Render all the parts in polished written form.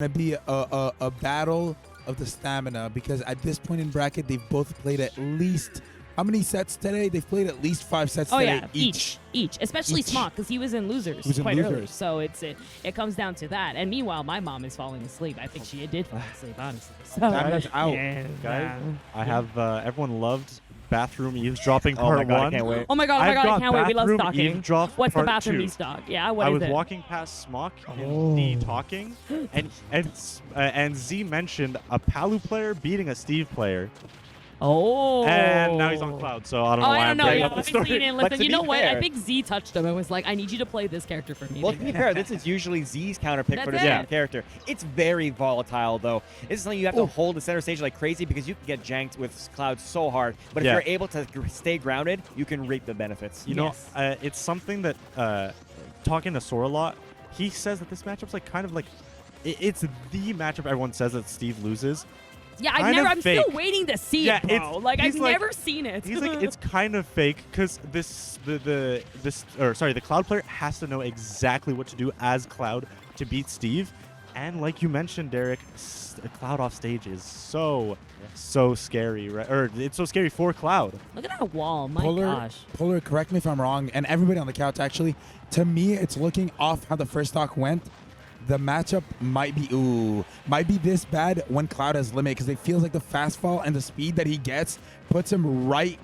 Gonna be a battle of the stamina because at this point in bracket they've both played at least how many sets today? They've played at least 5 sets Oh today. yeah, each. Especially Smokk, because he was in losers He was in quite early. losers. So it comes down to that. And meanwhile, my mom is falling asleep. I think she did fall asleep, honestly. So, Stamina's out. yeah, Guys, yeah. I have everyone loved bathroom eavesdropping Oh part my god, I 1. can't wait. Oh my god, I've I got can't wait. We love bathroom stalking. eavesdrop What's the part bathroom 2. e-stock? Yeah, what I is was it? walking past Smokk Oh. and Z talking, and Z mentioned a Palu player beating a Steve player, Oh. and now he's on Cloud. So I don't know Oh, why I don't I'm know. bringing Yeah, up I the haven't seen story. it. But Listen, to you know be what? I fair- think Z touched him and was like, I need you to play this character for me. Well, to be fair, this is usually Z's counter pick for this That's kind it. of character. It's very volatile, though. This is something you have to hold the center stage like crazy because you can get janked with Cloud so hard. But if Yeah. you're able to stay grounded, you can reap the benefits. You know, Yes. it's something that talking to Soar a lot. He says that this matchup's like kind of like it's the matchup everyone says that Steve loses. Yeah, kind of I'm still fake. waiting to see Yeah, it, bro. it's- Like, I've he's like- never seen it. He's like, it's kind of fake because the Cloud player has to know exactly what to do as Cloud to beat Steve, and like you mentioned, Derek, Cloud off stage is so scary, right? Or it's so scary for Cloud. Look at that wall. My Polar, gosh. Polar, correct me if I'm wrong, and everybody on the couch actually. To me, it's looking off how the first stock went. The matchup might be this bad when Cloud has limit because it feels like the fast fall and the speed that he gets puts him right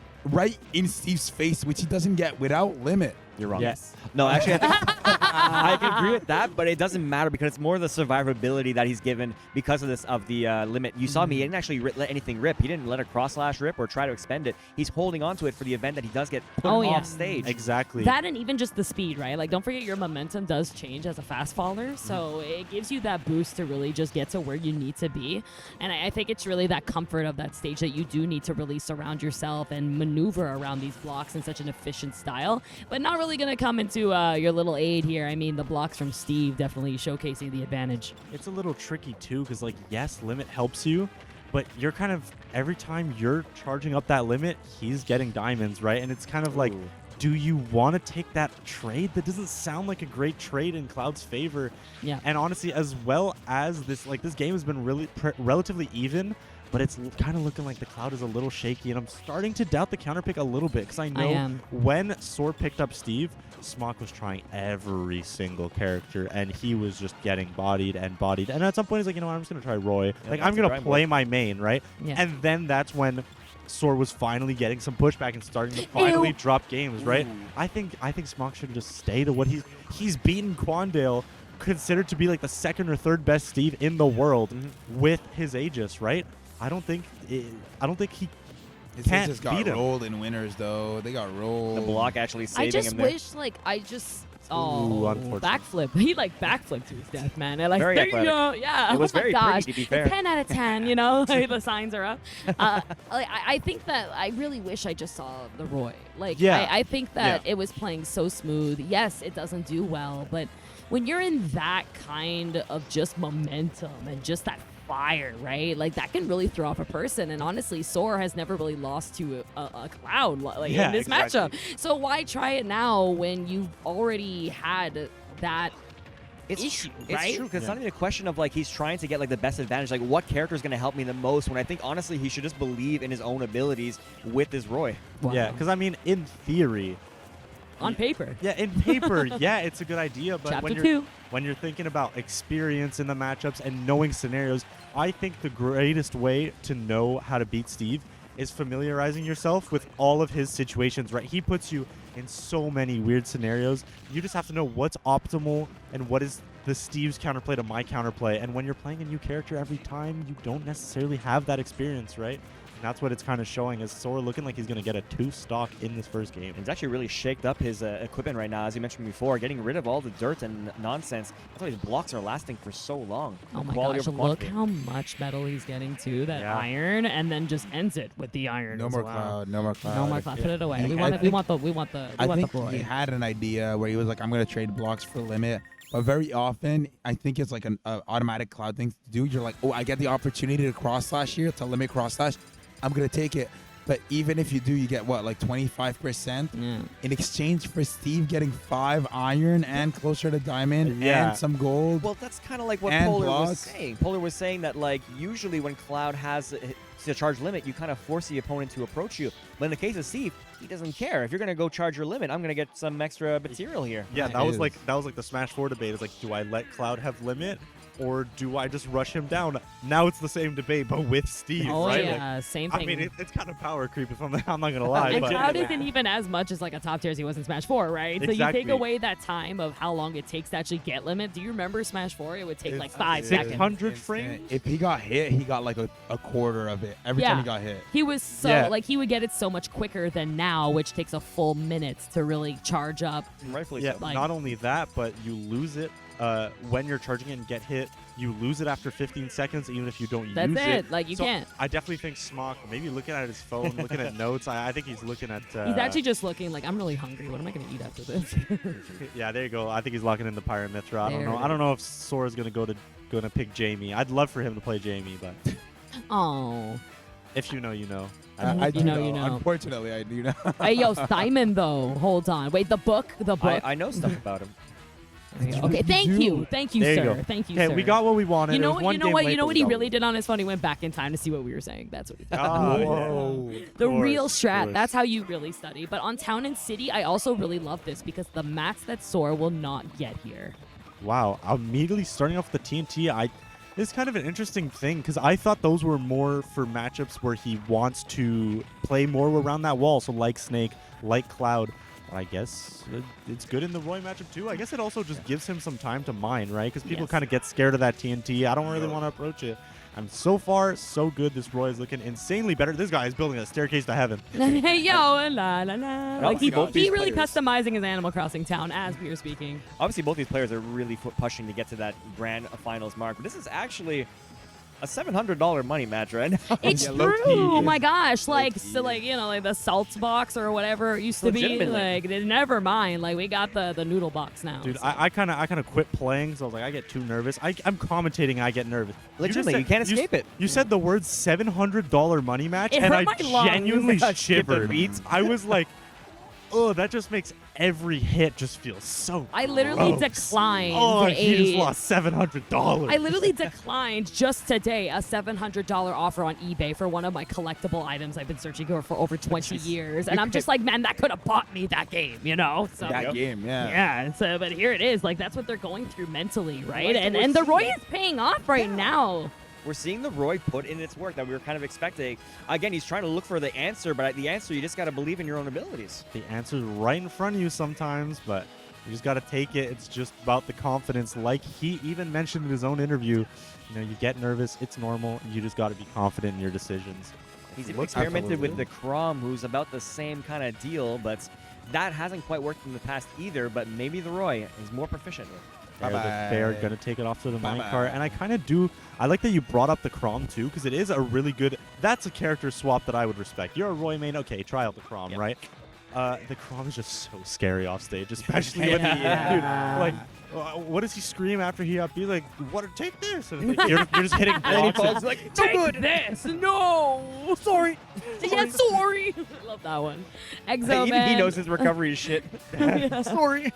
in Steve's face, which he doesn't get without limit. You're wrong. Yes. No, actually, I think I can agree with that, but it doesn't matter because it's more the survivability that he's given because of the limit. You saw me; he didn't actually let anything rip. He didn't let a cross slash rip or try to expend it. He's holding on to it for the event that he does get put Oh, yeah. off stage. Exactly. That and even just the speed, right? Like, don't forget your momentum does change as a fast faller, so it gives you that boost to really just get to where you need to be. And I think it's really that comfort of that stage that you do need to really surround yourself and maneuver around these blocks in such an efficient style, but not really going to come into your little aid here. I mean, the blocks from Steve definitely showcasing the advantage. It's a little tricky too because like yes, limit helps you, but you're kind of every time you're charging up that limit, he's getting diamonds, right? And it's kind of like, Ooh. do you want to take that trade? That doesn't sound like a great trade in Cloud's favor. Yeah. And honestly, as well as this game has been really relatively even, but it's kind of looking like the Cloud is a little shaky, and I'm starting to doubt the counter pick a little bit because I know am. when Soar picked up Steve, Smokk was trying every single character, and he was just getting bodied. And at some point, he's like, you know what, I'm just going to try Roy. Like, I'm going to play my main, right? Yeah. And then that's when Soar was finally getting some pushback and starting to finally drop games, right? Ooh. I think Smokk should just stay to what he's beaten Quandale, considered to be like the second or third best Steve in the world with his Aegis, right? I don't think he His can't just got beat him. rolled in winners though. They got rolled. The block actually saving I just him there. wish, like, Ooh, unfortunate. backflip. He, like, backflipped to his death, man. And, like, Very there you athletic. go. Yeah. It was oh my very gosh. pretty, to be fair. 10 out of 10, you know? Like, the signs are up. I think that I really wish I just saw the Roy. Like, Yeah. I think that Yeah. it was playing so smooth. Yes, it doesn't do well, but when you're in that kind of just momentum and just that fire, right? Like, that can really throw off a person. And honestly, Soar has never really lost to a Cloud like Yeah, in this exactly. matchup. So why try it now when you've already had that issue, right? It's true because it's not even a question of like he's trying to get like the best advantage. Like what character is going to help me the most? When I think honestly he should just believe in his own abilities with his Roy. Wow. Yeah, because I mean, in theory, On paper. yeah, in paper, yeah, it's a good idea. But Chapter when 2. you're thinking about experience in the matchups and knowing scenarios, I think the greatest way to know how to beat Steve is familiarizing yourself with all of his situations, right? He puts you in so many weird scenarios. You just have to know what's optimal and what is the Steve's counterplay to my counterplay. And when you're playing a new character every time, you don't necessarily have that experience, right? And that's what it's kind of showing, is Soar looking like he's going to get a 2 stock in this first game. He's actually really shaked up his equipment right now, as you mentioned before, getting rid of all the dirt and nonsense. That's why his blocks are lasting for so long. Oh my Quality gosh, over look quantity. how much metal he's getting to that Yeah. iron, and then just ends it with the iron. No as more well. Cloud. No more Cloud. No more Cloud. Put it away. And We I want think- the I think boy. he had an idea where he was like, I'm going to trade blocks for limit. But very often, I think it's like an automatic Cloud thing to do. You're like, oh, I get the opportunity to cross slash here, to limit cross slash. I'm going to take it. But even if you do, you get what, like 25% Yeah. in exchange for Steve getting 5 iron and closer to diamond Yeah. and some gold. Well, that's kind of like what And Polar was blocks. saying. Polar was saying that, like, usually when Cloud has a charge limit, you kind of force the opponent to approach you. But in the case of Steve, he doesn't care. If you're going to go charge your limit, I'm going to get some extra material here. Yeah, It that was is. like the Smash 4 debate. It's like, do I let Cloud have limit, or do I just rush him down? Now it's the same debate, but with Steve, Oh right? yeah, same thing. I mean, it's kind of power creep. If I'm not gonna lie, and but Cloud isn't even as much as like a top tier as he was in Smash 4, right? So you Exactly. take away that time of how long it takes to actually get limit. Do you remember Smash 4? It would take like It's 5 seconds. 600 Instant. frames. If he got hit, he got like a quarter of it every time Yeah. he got hit. He was so Yeah. like he would get it so much quicker than now, which takes a full minute to really charge up. Rightfully Yeah, so. Like- not only that, but you lose it when you're charging it and get hit. You lose it after 15 seconds, even if you don't That's use it. Like you So can't. I definitely think Smokk, maybe looking at his phone, looking at notes. I think he's looking at. He's actually just looking like I'm really hungry. What am I gonna eat after this? Yeah, there you go. I think he's locking in the Pirate Mithra. I don't There know. it I don't know if Soar is gonna pick Jamie. I'd love for him to play Jamie, but Oh, if you know, you know. I You do know, you know. Unfortunately, I do know. hey yo, Simon though. Hold on. Wait, the book. I know stuff about him. Okay, thank you, There sir. you go. Thank you, Okay, sir. we got what we wanted. You It know was what? one You know game what? late, You know but what we he got really we did on his phone? He went back in time to see what we were saying. That's what he did. Ah, yeah. Whoa. The Of real course, strat. of That's how you really study. But on Town and City, I also really love this because the mats that Soar will not get here. Wow, immediately starting off the TNT, it's kind of an interesting thing because I thought those were more for matchups where he wants to play more around that wall. So like Snake, like Cloud. But I guess it's good in the Roy matchup too. I guess it also just gives him some time to mine, right? Because people Yes. kind of get scared of that TNT. I don't really want to approach it. And so far, so good. This Roy is looking insanely better. This guy is building a staircase to heaven. Hey yo, la la la. Like obviously both he these really players- customizing his Animal Crossing town as we were speaking. Obviously, both these players are really pushing to get to that grand finals mark. But this is actually a $700 money match right now. It's Yeah, true. low-key. Oh my gosh. Like Low-key. so like, you know, like the salt box or whatever it used to be. Legitimately. Like never mind. Like we got the noodle box now. Dude, so. I kind of quit playing, so I was like, I get too nervous. I'm commentating, I get nervous. Legitimately, you can't escape it. You said the word $700 money match, It and hurt I my lungs. genuinely Skip the shivered. beats. I was like, oh, that just makes every hit just feel so. I literally gross. declined Oh, he just a- lost $700. I literally declined just today a $700 offer on eBay for one of my collectible items I've been searching for over 20 years. And I'm just like, man, that could have bought me that game, you know? So That game, yeah. yeah, so but here it is. Like that's what they're going through mentally, right? Right, And we're and the Roy seeing- is paying off right now. We're seeing the Roy put in its work that we were kind of expecting. Again, he's trying to look for the answer, but the answer, you just got to believe in your own abilities. The answer's right in front of you sometimes, but you just got to take it. It's just about the confidence. Like he even mentioned in his own interview, you know, you get nervous. It's normal. You just got to be confident in your decisions. He's even Looks experimented with absolutely. the Crom, who's about the same kind of deal, but that hasn't quite worked in the past either, but maybe the Roy is more proficient with. They're going to take it off to the Bye-bye. minecart. And I kind of do. I like that you brought up the Crom, too, because it is a really good. That's a character swap that I would respect. You're a Roy main. Okay, try out the Crom, Yep. right? The Crom is just so scary off stage, especially when he. Dude, like. What does he scream after he up? He's like, "What? Take this!" And like, you're just hitting And then he blocks. and- falls like, Take this. No. sorry. Yeah, sorry. I love that one. Exo Even he Man. knows his recovery is shit. Yeah. Sorry.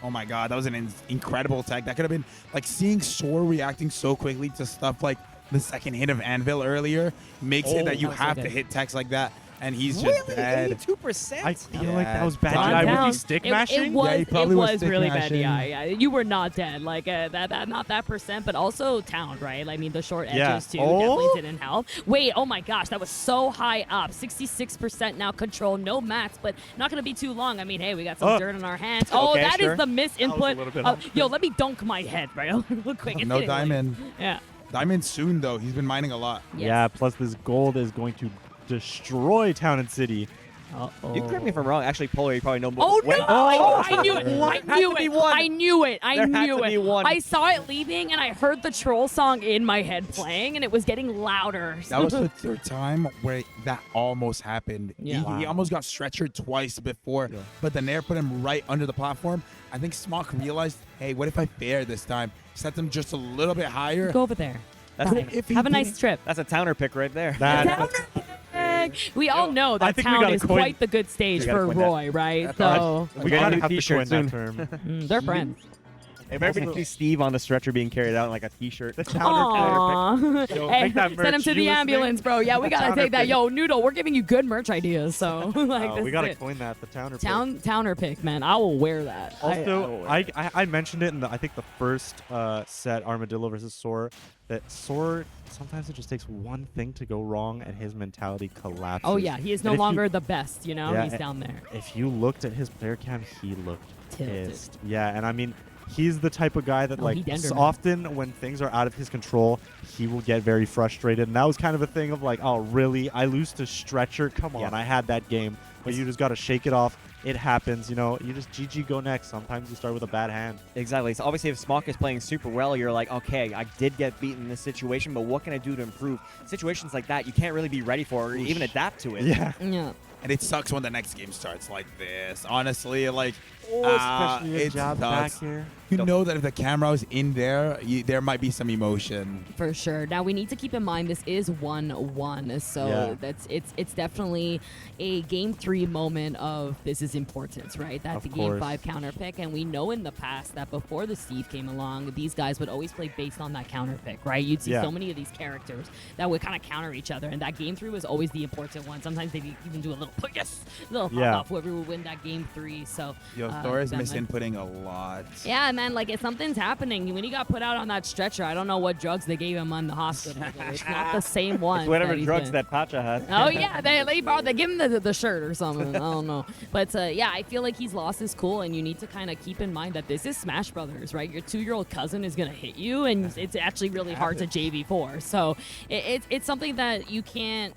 Oh my god, that was an incredible tag. That could have been like seeing Soar reacting so quickly to stuff like the second hit of Anvil earlier makes it that you that was so have to good. hit techs like that, and he's just Really? dead. 82%? I feel like that was bad. Calm DI. down. Would he stick mashing? It was, Yeah, he probably was stick really mashing. bad. Yeah. You were not dead. Like that, not that percent, but also Town, right? I mean, the short edges Yeah. too Oh. definitely didn't help. Wait, oh my gosh, that was so high up. 66% now control, no mats, but not gonna be too long. I mean, hey, we got some Oh. dirt on our hands. Oh, Okay, that is sure. the miss input. little bit Yo, let me dunk my head, right? Real quick. It's No hitting, like- diamond. yeah. Diamond soon though. He's been mining a lot. Yes. Yeah. Plus, this gold is going to destroy Town and City. Uh-oh. You correct me if I'm wrong. Actually, Polar, you probably know more. Oh no! Wait. I knew it! There I had knew to be it! one. I knew it! I There had knew to it! be one. I saw it leaving, and I heard the troll song in my head playing, and it was getting louder. That was the third time where that almost happened. Yeah. He almost got stretchered twice before, but the Nair put him right under the platform. I think Smokk realized, hey, what if I fair this time? Set them just a little bit higher. Go over there. That's, If he Have a nice didn't- trip. that's a Towner pick right there. That like we all know I that think we town gotta is coin- quite the good stage We gotta for coin that. Roy, right? That's So We got a new have to t-shirt coin that soon. term. they're friends. If ever Also- see Steve on the stretcher being carried out in like a t-shirt. The counter pick. Aww. Yo, Hey, make that send him merch. to You the listening? ambulance, bro. Yeah, we gotta Counter take that. pick. Yo, Noodle, we're giving you good merch ideas. So like, this We is gotta it. coin that. The towner pick. Towner pick, man. I will wear that. Also, I mentioned it in I think the first set, Armadillo versus Soar, that Soar, sometimes it just takes one thing to go wrong and his mentality collapses. oh yeah, he is no And if you- longer the best. You know, Yeah, he's and- down there. If you looked at his player cam, he looked Tilted. pissed. Yeah, and I mean, he's the type of guy that Oh, like he Denderman. often when things are out of his control, he will get very frustrated. And that was kind of a thing of like, oh really? I lose to Stretcher? Come on, Yeah. I had that game. But you just got to shake it off. It happens, you know. You just GG go next. Sometimes you start with a bad hand. Exactly. So obviously, if Smokk is playing super well, you're like, okay, I did get beaten in this situation, but what can I do to improve? Situations like that, you can't really be ready for or even adapt to it. Yeah. Yeah. And it sucks when the next game starts like this. Honestly, like, Especially a it job back sucks. here. You know that if the camera is in there, there might be some emotion. For sure. Now we need to keep in mind this is 1-1, so Yeah. it's definitely a game 3 moment of this is importance, right? That's Of a game course. 5 counter pick, and we know in the past that before the Steve came along, these guys would always play based on that counter pick, right? You'd see Yeah. so many of these characters that would kind of counter each other, and that game 3 was always the important one. Sometimes they even do a little little pop Yeah. off whoever would win that game 3. So Yo, Thor is that might- misinputting a lot. yeah, man, like if something's happening, when he got put out on that stretcher, I don't know what drugs they gave him on the hospital. But it's not the same one. It's whatever that he's drugs been. that Pacha has. Oh yeah, they give him the shirt or something. I don't know, but yeah, I feel like he's lost his cool, and you need to kind of keep in mind that this is Smash Brothers, right? Your 2-year-old cousin is gonna hit you, and it's actually really hard to JV4. So it's something that you can't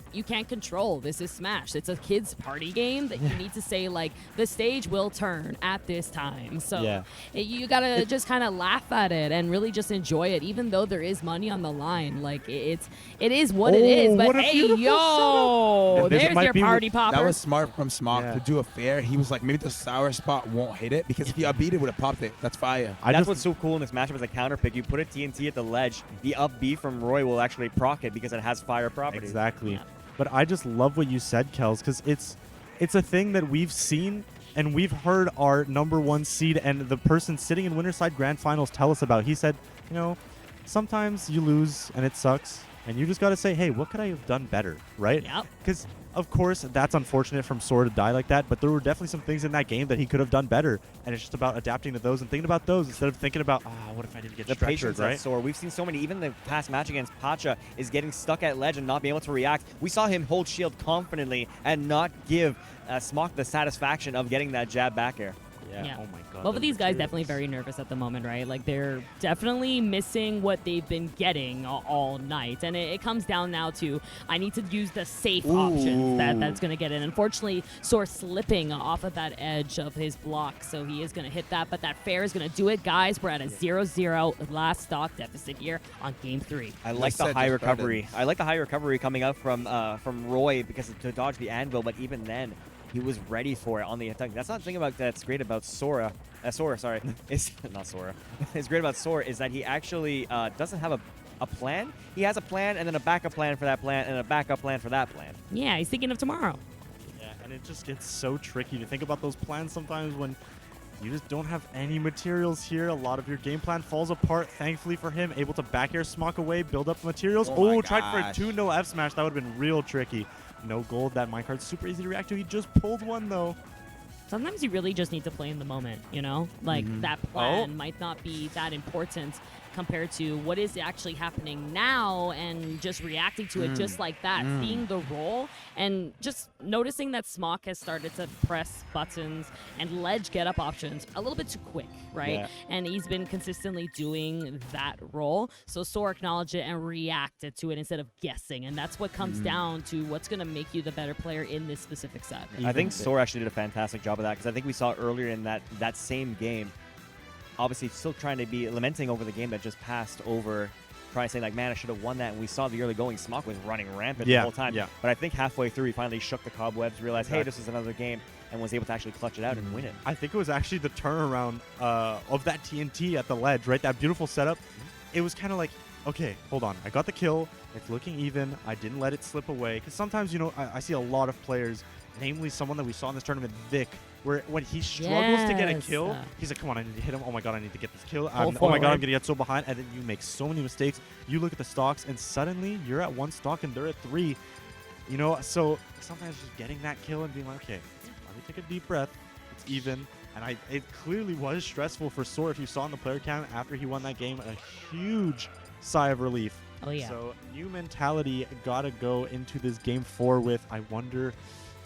control. This is Smash. It's a kids party game that you need to say like the stage will turn at this time. So Yeah. you gotta just kind of laugh at it and really just enjoy it, even though there is money on the line. Like it is what it is. Oh, But what a hey, beautiful yo, setup. This there's might your be- party popper. That was smart from Smokk Yeah. to do a fair. He was like, maybe the sour spot won't hit it because if you upbeat it, would have popped it. That's fire. That's what's so cool in this matchup as a counter pick. You put a TNT at the ledge, the up B from Roy will actually proc it because it has fire properties. Exactly. Yeah. But I just love what you said, Kels, because it's a thing that we've seen and we've heard our #1 seed and the person sitting in Winterside Grand Finals tell us about. He said, you know, sometimes you lose and it sucks, and you just got to say, hey, what could I have done better, right? Yep. Because, of course, that's unfortunate from Soar to die like that, but there were definitely some things in that game that he could have done better, and it's just about adapting to those and thinking about those instead of thinking about, what if I didn't get The structured, patience right? at Soar. We've seen so many, even the past match against Pacha is getting stuck at ledge and not being able to react. We saw him hold shield confidently and not give Smokk the satisfaction of getting that jab back air. Yeah. Oh my God. Both the of these guys materials. definitely very nervous at the moment, right? Like they're definitely missing what they've been getting all night, and it comes down now to I need to use the safe options that's going to get in. Unfortunately, Soar slipping off of that edge of his block, so he is going to hit that, but that fair is going to do it, guys. We're at a 0-0 last stock deficit here on game 3. I like the set high just started. recovery. I like the high recovery coming out from Roy because to dodge the anvil, but even then, he was ready for it on the attack. That's not the thing about that's great about Sora. Sora, sorry, it's not Sora. It's great about Sora is that he actually doesn't have a plan. He has a plan and then a backup plan for that plan and a backup plan for that plan. Yeah, he's thinking of tomorrow. Yeah, and it just gets so tricky to think about those plans sometimes when you just don't have any materials here. A lot of your game plan falls apart. Thankfully for him, able to back air Smokk away, build up materials. Oh my Tried for a gosh. 2-0 F smash. That would have been real tricky. No gold. That minecart's super easy to react to. He just pulled one though. Sometimes you really just need to play in the moment, you know? Like that plan Oh. might not be that important compared to what is actually happening now and just reacting to it just like that, seeing the roll and just noticing that Smokk has started to press buttons and ledge get up options a little bit too quick, right? Yeah. And he's been consistently doing that role. So Soar acknowledged it and reacted to it instead of guessing. And that's what comes down to what's going to make you the better player in this specific set. I think Soar actually did a fantastic job of that because I think we saw earlier in that same game, obviously still trying to be lamenting over the game that just passed over, trying to say like, man, I should have won that. And we saw the early going, Smokk was running rampant the Yeah, whole time. yeah. But I think halfway through, he finally shook the cobwebs, realized, hey, Exactly. this is another game, and was able to actually clutch it out and win it. I think it was actually the turnaround of that TNT at the ledge, right? That beautiful setup. It was kind of like okay, hold on. I got the kill. It's looking even. I didn't let it slip away. Because sometimes, I see a lot of players, namely someone that we saw in this tournament, Vic, where when he struggles to get a Yes. kill, he's like, come on, I need to hit him. Oh my god, I need to get this kill. Pull Oh my god, forward. I'm going to get so behind. And then you make so many mistakes. You look at the stocks, and suddenly you're at 1 stock and they're at 3. So sometimes just getting that kill and being like, okay, let me take a deep breath. It's even. And it clearly was stressful for Soar. If you saw in the player count after he won that game, a huge sigh of relief. Oh, yeah. So new mentality gotta go into this game 4 with, I wonder,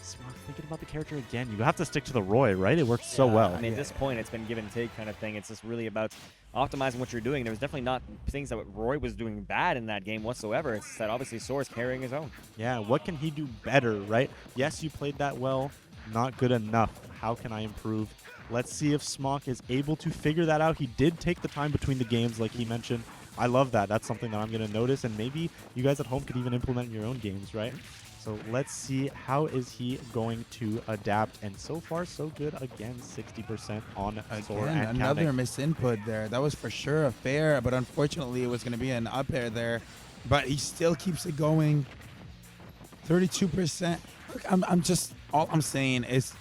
Smokk, thinking about the character again. You have to stick to the Roy, right? It works so well. I mean, at this point, it's been give and take kind of thing. It's just really about optimizing what you're doing. There was definitely not things that Roy was doing bad in that game whatsoever. It's that obviously Soar's carrying his own. Yeah, what can he do better, right? Yes, you played that well. Not good enough. How can I improve? Let's see if Smokk is able to figure that out. He did take the time between the games, like he mentioned. I love that. That's something that I'm going to notice, and maybe you guys at home could even implement in your own games, right? So let's see, how is he going to adapt? And so far, so good. Again, 60% on Soar Again, and another counting. misinput there. That was for sure a fair, but unfortunately it was going to be an up air there. But he still keeps it going. 32%. Look, all I'm saying is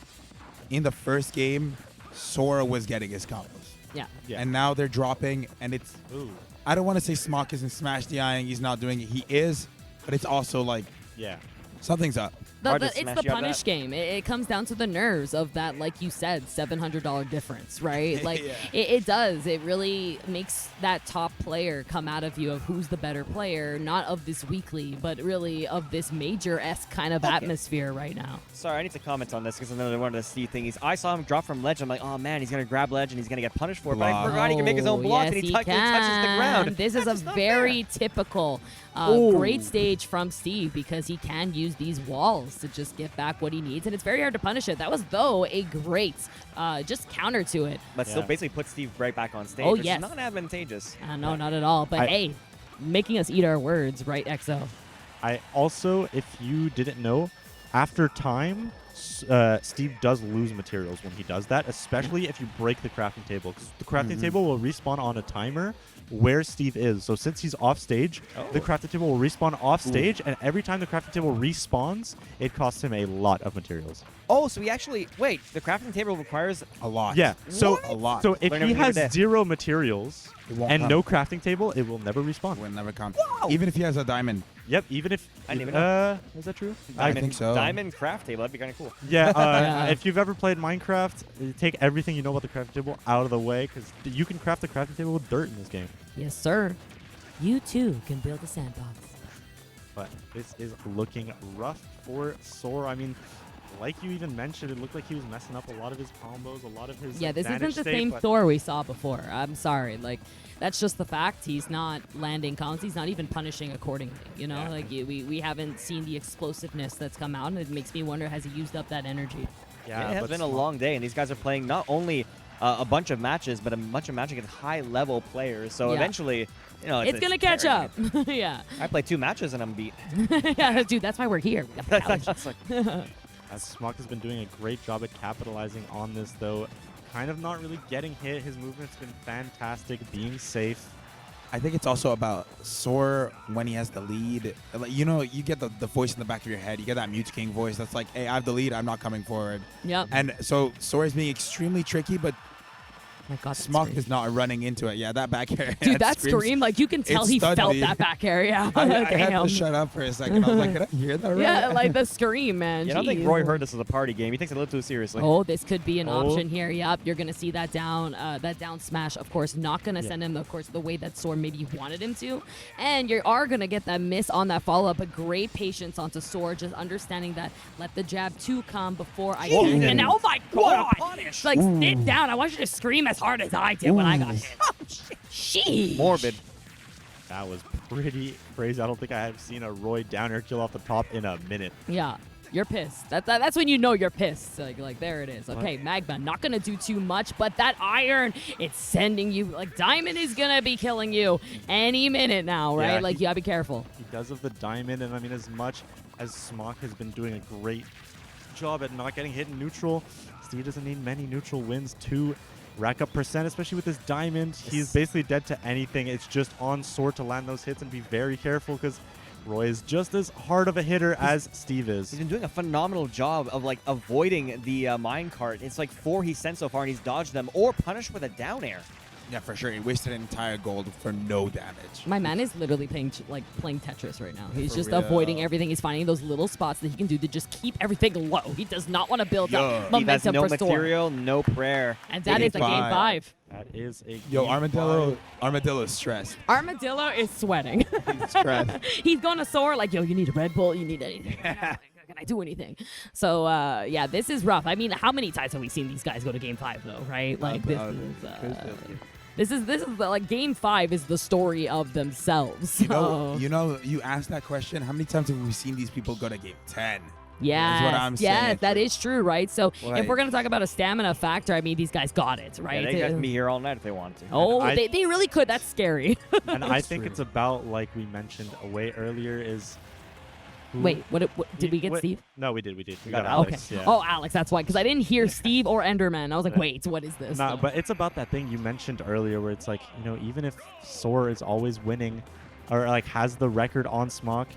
in the first game, Soar was getting his combos. Yeah. Yeah. And now they're dropping, and it's, Ooh. I don't want to say Smokk isn't smash DIing, he's not doing it. He is, but it's also like Yeah. something's up. Hard to It's smash the you out of punish that. game. It comes down to the nerves of that, like you said, $700 difference, right? Like Yeah. it does. It really makes that top player come out of you of who's the better player, not of this weekly, but really of this major-esque kind of atmosphere right now. Sorry, I need to comment on this because another one of the Steve thingies. I saw him drop from ledge. I'm like, oh man, he's gonna grab ledge and he's gonna get punished for it. But I Block. forgot he can make his own block yes, and he, he touches the can. ground. This is a That's just not very fair. typical, Ooh. great stage from Steve because he can use these walls to just get back what he needs, and it's very hard to punish it. That was, though, a great just counter to it. But still Yeah. basically put Steve right back on stage. Oh, which yes. is not advantageous. No, not at all. But hey, making us eat our words, right, XO? I also, if you didn't know, after time, Steve does lose materials when he does that, especially if you break the crafting table. Because the crafting table will respawn on a timer where Steve is. So since he's off stage, the crafting table will respawn off stage, and every time the crafting table respawns, it costs him a lot of materials. Oh, so he actually wait. The crafting table requires. A lot. Yeah. So A lot. So if Learn he everything every has day. 0 materials It won't and come. no crafting table, it will never respawn. It will never come. Even if he has a diamond. Yep. Even if I didn't even know. is that true? I think so. Diamond craft table. That'd be kind of cool. Yeah, Yeah. if you've ever played Minecraft, take everything you know about the crafting table out of the way, because you can craft the crafting table with dirt in this game. Yes, sir. You too can build a sandbox. But this is looking rough for Soar. I mean, like you even mentioned, it looked like he was messing up a lot of his combos, a lot of his Yeah, this advantage isn't the state, same but- Thor we saw before. I'm sorry. Like, that's just the fact. He's not landing counts. He's not even punishing accordingly. You know, Yeah. like we haven't seen the explosiveness that's come out, and it makes me wonder, has he used up that energy? Yeah, it has but been a Smokk- long day, and these guys are playing not only a bunch of matches, but a bunch of matches against high-level players. So Yeah. eventually, It's gonna catch carrying up. Yeah. it. I played 2 matches and I'm beat. Yeah, dude, that's why we're here. We got the knowledge. That's like, Smokk has been doing a great job at capitalizing on this, though. Kind of not really getting hit. His movement's been fantastic, being safe. I think it's also about Soar when he has the lead. Like, you know, you get the voice in the back of your head. You get that Mute King voice that's like, hey, I have the lead. I'm not coming forward. Yep. And so Soar is being extremely tricky, but My God, that Smokk scream. is not running into it. Yeah, that back air. Dude, that scream, like you can tell It's he felt studly. that back area. I had Damn. to shut up for a second. I was like, did I hear that right? Yeah, like the scream, man. I don't think Jeez. Roy heard this as a party game. He takes it a little too seriously. Oh, this could be an Oh. option here. Yep, you're gonna see that down smash. Of course, not gonna send him, of course, the way that Soar maybe wanted him to, and you are gonna get that miss on that follow up. But great patience onto Soar, just understanding that let the jab 2 come before I can. And oh my God, punish! like sit down. I want you to scream as hard as I did when I got hit. Sheesh. Morbid. That was pretty crazy. I don't think I have seen a Roy down air kill off the top in a minute. Yeah. You're pissed. That's when you know you're pissed. Like there it is. Okay, Magma, not gonna do too much, but that iron, it's sending you. Like Diamond is gonna be killing you any minute now, right? Yeah, Like you gotta be careful. He does have the diamond, and I mean, as much as Smokk has been doing a great job at not getting hit in neutral, Steve doesn't need many neutral wins to rack up percent, especially with this diamond. He's basically dead to anything. It's just on Soar to land those hits and be very careful because Roy is just as hard of a hitter as Steve is. He's been doing a phenomenal job of like avoiding the minecart. It's like 4 he's sent so far, and he's dodged them or punished with a down air. Yeah, for sure. He wasted an entire gold for no damage. My man is literally playing Tetris right now. He's For just real. avoiding everything. He's finding those little spots that he can do to just keep everything low. He does not want to build Yeah. up He has momentum no for Soar. material, no prayer. And that is a game 5. That is a Yo, game Armadillo, 5. Armadillo's stressed. Armadillo is sweating. He's stressed. He's going to Soar like, yo, you need a Red Bull, you need anything. Can I do anything? So, yeah, this is rough. I mean, how many times have we seen these guys go to game 5, though, right? Like, this is like game 5 is the story of themselves. You asked that question. How many times have we seen these people go to game 10? Yes, what I'm yes, saying. that is true, right? So if Like- we're gonna talk about a stamina factor, I mean, these guys got it, right? Yeah, they got me here all night if they want to. Oh, I- they really could. That's scary. And I think it's about, like we mentioned way earlier, is... who- Wait, what did we get Wait, Steve? No, we did. We got got Alex. Alex. Okay. Yeah. Oh, Alex, that's why. Because I didn't hear Steve or Enderman. I was like, wait, what is this? Nah, but it's about that thing you mentioned earlier where it's like, even if Soar is always winning or like has the record on Smokk,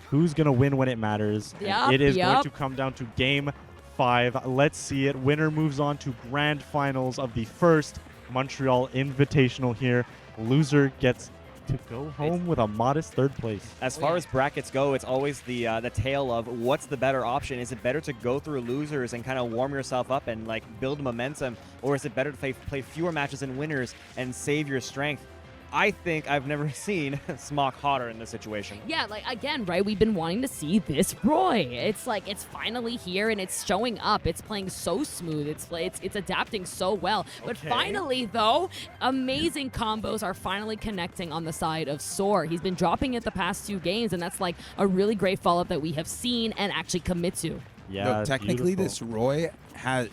who's going to win when it matters? And Yep, it is going yep. to come down to game 5. Let's see it. Winner moves on to grand finals of the first Montreal Invitational here. Loser gets to go home with a modest 3rd place. As far as brackets go, it's always the tale of what's the better option. Is it better to go through losers and kind of warm yourself up and like build momentum, or is it better to play fewer matches in winners and save your strength? I think I've never seen Smokk hotter in this situation. Yeah, like again, right? We've been wanting to see this Roy. It's like it's finally here and it's showing up. It's playing so smooth. It's adapting so well. But Okay. finally, though, amazing combos are finally connecting on the side of Soar. He's been dropping it the past 2 games, and that's like a really great follow-up that we have seen and actually commit to. Yeah, No, technically, beautiful. this Roy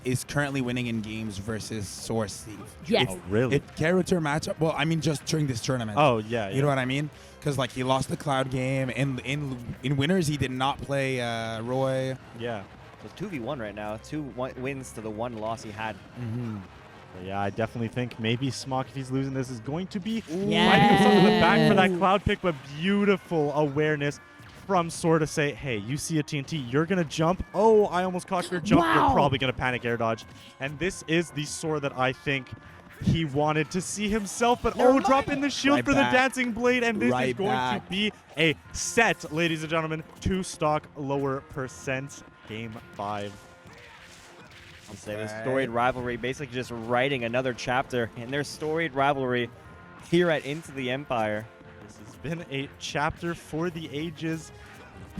is currently winning in games versus Soar Steve. Yes. Oh, really? Character matchup. Well, I mean, just during this tournament. Oh, yeah. You know what I mean? Because like he lost the Cloud game, and in winners he did not play Roy. Yeah. So 2v1 right now, 2 wins to the 1 loss he had. But yeah, I definitely think maybe Smokk, if he's losing this, is going to be Yes. fighting himself in the back for that Cloud pick, but beautiful awareness from Soar to say, hey, you see a TNT, you're going to jump. Oh, I almost caught your jump. Wow. You're probably going to panic air dodge. And this is the Soar that I think he wanted to see himself, but drop in the shield Right for back. the Dancing Blade, and this is Right going back. to be a set, ladies and gentlemen. 2 stock, lower percent, game 5. I'll say the storied rivalry, basically just writing another chapter in their storied rivalry here at Into the Empire. This has been a chapter for the ages.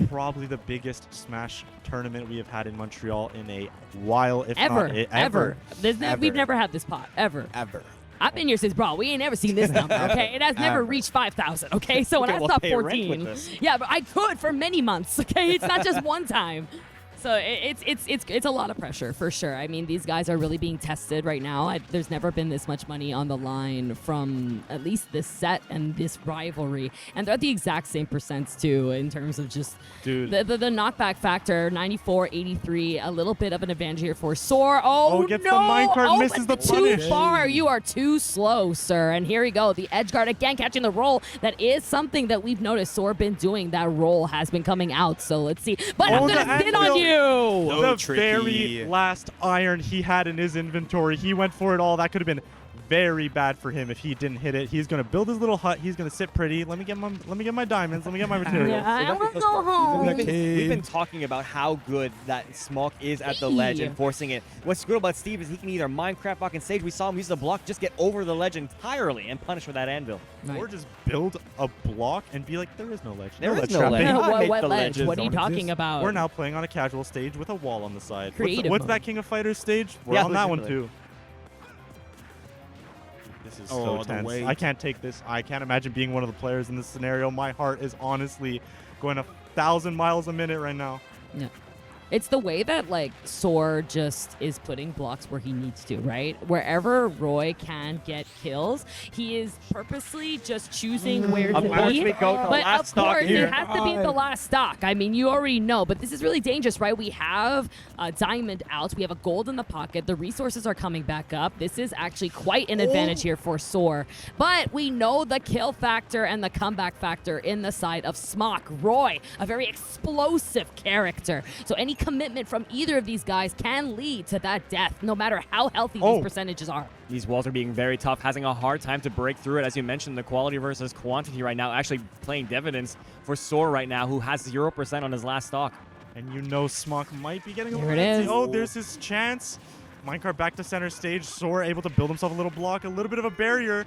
Probably the biggest Smash tournament we have had in Montreal in a while, if Ever. not Ever. We've Ever. never had this pot. Ever. Ever. I've been here since, bro. We ain't never seen this number, okay? It has never Ever. reached 5,000, okay? So when Okay, I well, stopped pay rent with 14, this. yeah, but I could for many months, okay? It's not just one time. So it's a lot of pressure for sure. I mean, these guys are really being tested right now. There's never been this much money on the line from at least this set and this rivalry, and they're at the exact same percents too in terms of just Dude. the knockback factor. 94, 83, a little bit of an advantage here for Soar. Oh, gets no! the minecart, Oh, misses but the too punish. far. You are too slow, sir. And here we go. The edge guard again catching the roll. That is something that we've noticed Soar been doing. That roll has been coming out. So let's see. But I'm Oh, gonna the spin on anvil. you. The tricky. very last iron he had in his inventory. He went for it all. That could have been very bad for him if he didn't hit it. He's going to build his little hut. He's going to sit pretty. Let me get my diamonds. Let me get my materials. Yeah, I that's- want to go home. We've been talking about how good that Smokk is at the ledge and forcing it. What's good about Steve is he can either Minecraft fucking stage. We saw him use the block, just get over the ledge entirely and punish with that anvil. Or just build a block and be like, there is no ledge. There is ledge no trapping. ledge. I what hate what the ledge? ledges. What are you Don't talking exist. about? We're now playing on a casual stage with a wall on the side. Creative What's mode. that King of Fighters stage? We're Yeah, on that one legitimately. too. This is Oh, so the tense. weight. I can't take this. I can't imagine being one of the players in this scenario. My heart is honestly going 1,000 miles a minute right now. Yeah. It's the way that like Soar just is putting blocks where he needs to, right? Wherever Roy can get kills, he is purposely just choosing where to Of course be. we go to the But last of stock course, here. it has to be the last stock. I mean, you already know, but this is really dangerous, right? We have a diamond out. We have a gold in the pocket. The resources are coming back up. This is actually quite an advantage here for Soar. But we know the kill factor and the comeback factor in the side of Smokk. Roy, a very explosive character. So any commitment from either of these guys can lead to that death, no matter how healthy these percentages are. These walls are being very tough, having a hard time to break through it. As you mentioned, the quality versus quantity right now actually playing dividends for Soar right now, who has 0% on his last stock. And you know Smokk might be getting a Here little it antsy. is. Oh, there's his chance. Minecart back to center stage. Soar able to build himself a little block, a little bit of a barrier.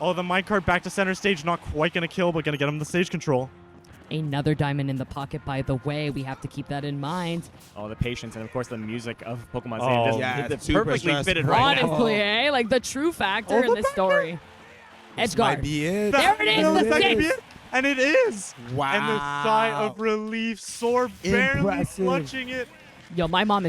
Oh, the minecart back to center stage, not quite going to kill, but going to get him the stage control. Another diamond in the pocket, by the way. We have to keep that in mind. Oh, the patience and, of course, the music of Pokemon Oh, Stadium. yeah, It's super perfectly stressful. fitted right now. Honestly, Like the true factor in this story. This might Edgeguard. be it. There it is, No, the that could be six. it. And it is. Wow. And the sigh of relief. Soar barely Impressive. clutching it. Yo, my mom